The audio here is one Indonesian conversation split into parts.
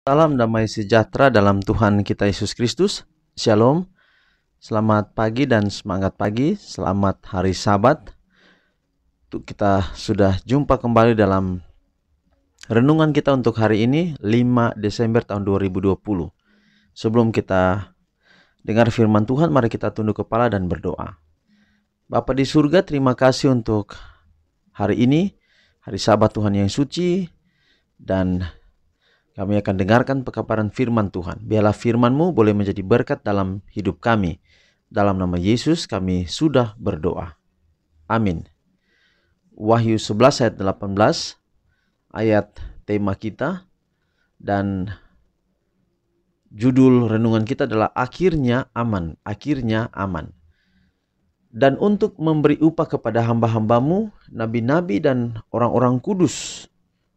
Salam damai sejahtera dalam Tuhan kita Yesus Kristus. Shalom. Selamat pagi dan semangat pagi. Selamat hari Sabat. Kita sudah jumpa kembali dalam renungan kita untuk hari ini 5 Desember tahun 2020. Sebelum kita dengar firman Tuhan, mari kita tunduk kepala dan berdoa. Bapa di surga, terima kasih untuk hari ini, hari Sabat Tuhan yang suci, dan kami akan dengarkan pekabaran firman Tuhan. Biarlah firman-Mu boleh menjadi berkat dalam hidup kami. Dalam nama Yesus kami sudah berdoa. Amin. Wahyu 11 ayat 18, ayat tema kita, dan judul renungan kita adalah Akhirnya Aman. Akhirnya Aman. Dan untuk memberi upah kepada hamba-hamba-Mu, nabi-nabi dan orang-orang kudus,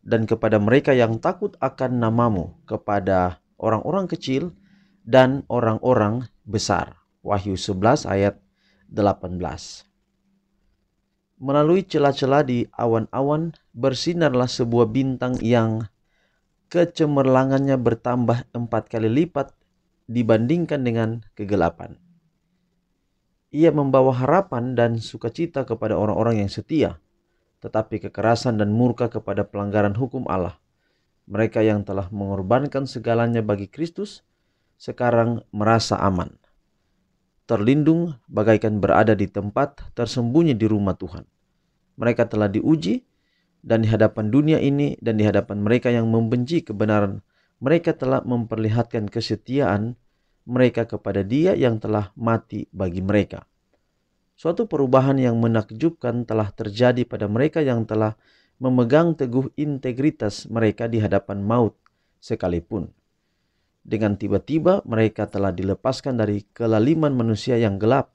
dan kepada mereka yang takut akan nama-Mu, kepada orang-orang kecil dan orang-orang besar. Wahyu 11 ayat 18. Melalui celah-celah di awan-awan bersinarlah sebuah bintang yang kecemerlangannya bertambah 4 kali lipat dibandingkan dengan kegelapan. Ia membawa harapan dan sukacita kepada orang-orang yang setia, tetapi kekerasan dan murka kepada pelanggaran hukum Allah. Mereka yang telah mengorbankan segalanya bagi Kristus sekarang merasa aman, terlindung bagaikan berada di tempat tersembunyi di rumah Tuhan. Mereka telah diuji, dan di hadapan dunia ini dan di hadapan mereka yang membenci kebenaran, mereka telah memperlihatkan kesetiaan mereka kepada Dia yang telah mati bagi mereka. Suatu perubahan yang menakjubkan telah terjadi pada mereka yang telah memegang teguh integritas mereka di hadapan maut sekalipun. Dengan tiba-tiba mereka telah dilepaskan dari kelaliman manusia yang gelap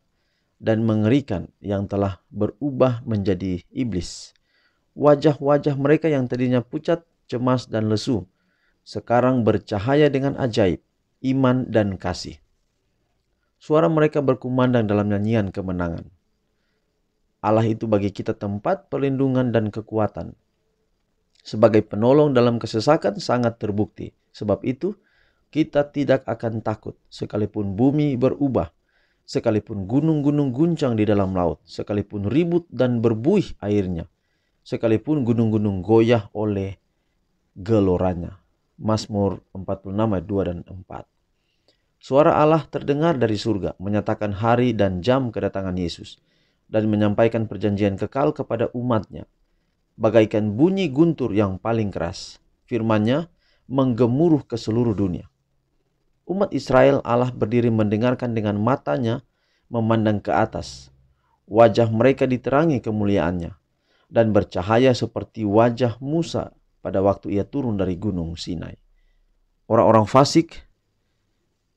dan mengerikan yang telah berubah menjadi iblis. Wajah-wajah mereka yang tadinya pucat, cemas, dan lesu sekarang bercahaya dengan ajaib, iman, dan kasih. Suara mereka berkumandang dalam nyanyian kemenangan. Allah itu bagi kita tempat perlindungan dan kekuatan. Sebagai penolong dalam kesesakan sangat terbukti. Sebab itu, kita tidak akan takut sekalipun bumi berubah, sekalipun gunung-gunung guncang di dalam laut, sekalipun ribut dan berbuih airnya, sekalipun gunung-gunung goyah oleh geloranya. Mazmur 46 ayat 2 dan 4. Suara Allah terdengar dari surga, menyatakan hari dan jam kedatangan Yesus, dan menyampaikan perjanjian kekal kepada umat-Nya. Bagaikan bunyi guntur yang paling keras, firman-Nya menggemuruh ke seluruh dunia. Umat Israel Allah berdiri mendengarkan dengan matanya memandang ke atas. Wajah mereka diterangi kemuliaan-Nya, dan bercahaya seperti wajah Musa pada waktu ia turun dari gunung Sinai. Orang-orang fasik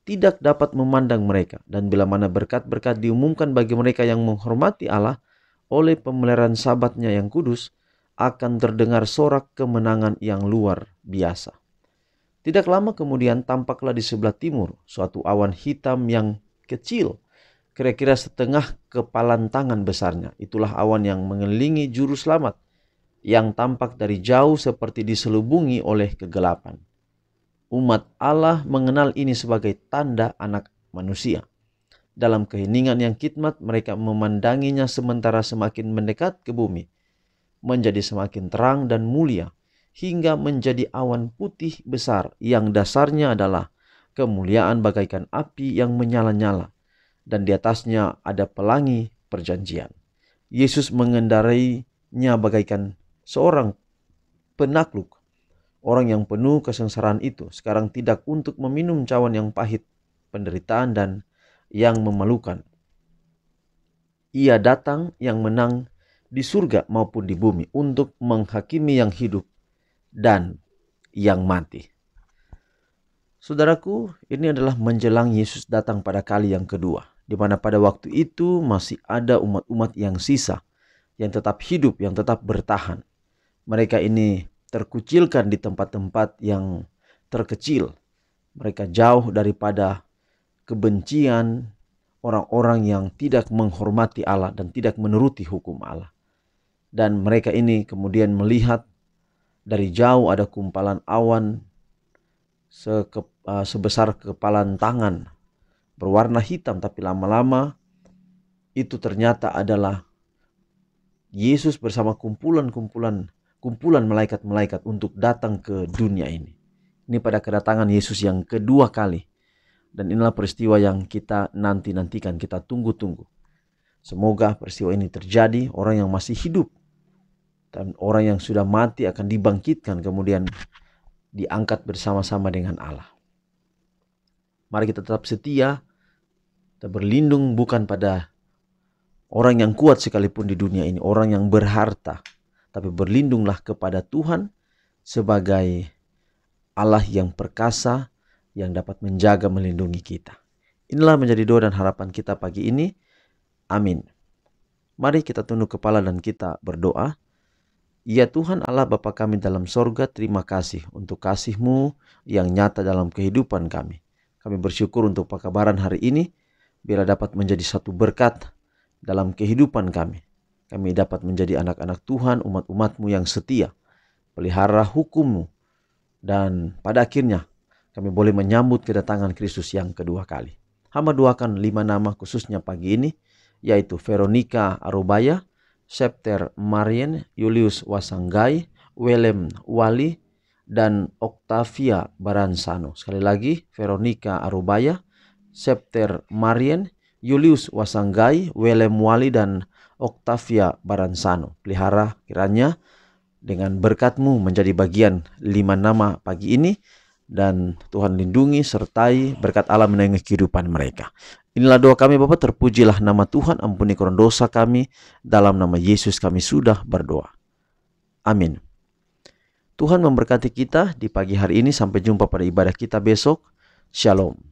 tidak dapat memandang mereka, dan bila mana berkat-berkat diumumkan bagi mereka yang menghormati Allah oleh pemeliharaan Sabat-Nya yang kudus, akan terdengar sorak kemenangan yang luar biasa. Tidak lama kemudian tampaklah di sebelah timur suatu awan hitam yang kecil, kira-kira setengah kepalan tangan besarnya. Itulah awan yang mengelilingi juru selamat, yang tampak dari jauh seperti diselubungi oleh kegelapan. Umat Allah mengenal ini sebagai tanda anak manusia. Dalam keheningan yang khidmat, mereka memandanginya sementara semakin mendekat ke bumi, menjadi semakin terang dan mulia, hingga menjadi awan putih besar yang dasarnya adalah kemuliaan bagaikan api yang menyala-nyala, dan di atasnya ada pelangi perjanjian. Yesus mengendarainya bagaikan seorang penakluk. Orang yang penuh kesengsaraan itu sekarang tidak untuk meminum cawan yang pahit, penderitaan dan yang memalukan. Ia datang yang menang di surga maupun di bumi untuk menghakimi yang hidup dan yang mati. Saudaraku, ini adalah menjelang Yesus datang pada kali yang kedua, di mana pada waktu itu masih ada umat-umat yang sisa, yang tetap hidup, yang tetap bertahan. Mereka ini terkucilkan di tempat-tempat yang terkecil. Mereka jauh daripada kebencian orang-orang yang tidak menghormati Allah dan tidak menuruti hukum Allah. Dan mereka ini kemudian melihat dari jauh ada kumpalan awan sebesar kepalan tangan, berwarna hitam, tapi lama-lama itu ternyata adalah Yesus bersama kumpulan malaikat-malaikat untuk datang ke dunia ini. Ini pada kedatangan Yesus yang kedua kali. Dan inilah peristiwa yang kita nantikan, kita tunggu-tunggu. Semoga peristiwa ini terjadi, orang yang masih hidup dan orang yang sudah mati akan dibangkitkan, kemudian diangkat bersama-sama dengan Allah. Mari kita tetap setia, kita berlindung bukan pada orang yang kuat sekalipun di dunia ini, orang yang berharta, tapi berlindunglah kepada Tuhan sebagai Allah yang perkasa, yang dapat menjaga, melindungi kita. Inilah menjadi doa dan harapan kita pagi ini. Amin. Mari kita tunduk kepala dan kita berdoa. Ya Tuhan Allah Bapa kami dalam sorga, terima kasih untuk kasih-Mu yang nyata dalam kehidupan kami. Kami bersyukur untuk pekabaran hari ini, biar dapat menjadi satu berkat dalam kehidupan kami. Kami dapat menjadi anak-anak Tuhan, umat-umat-Mu yang setia, pelihara hukum-Mu, dan pada akhirnya kami boleh menyambut kedatangan Kristus yang kedua kali. Hamba doakan 5 nama khususnya pagi ini, yaitu Veronica Arubaya, Septer Marien, Julius Wasanggai, Willem Wali, dan Octavia Baransano. Sekali lagi, Veronica Arubaya, Septer Marien, Julius Wasanggai, Willem Wali, dan Octavia Baransano. Pelihara kiranya dengan berkat-Mu menjadi bagian 5 nama pagi ini, dan Tuhan lindungi sertai berkat Allah menaungi kehidupan mereka. Inilah doa kami Bapa, terpujilah nama Tuhan, ampuni koron dosa kami, dalam nama Yesus kami sudah berdoa. Amin. Tuhan memberkati kita di pagi hari ini, sampai jumpa pada ibadah kita besok. Shalom.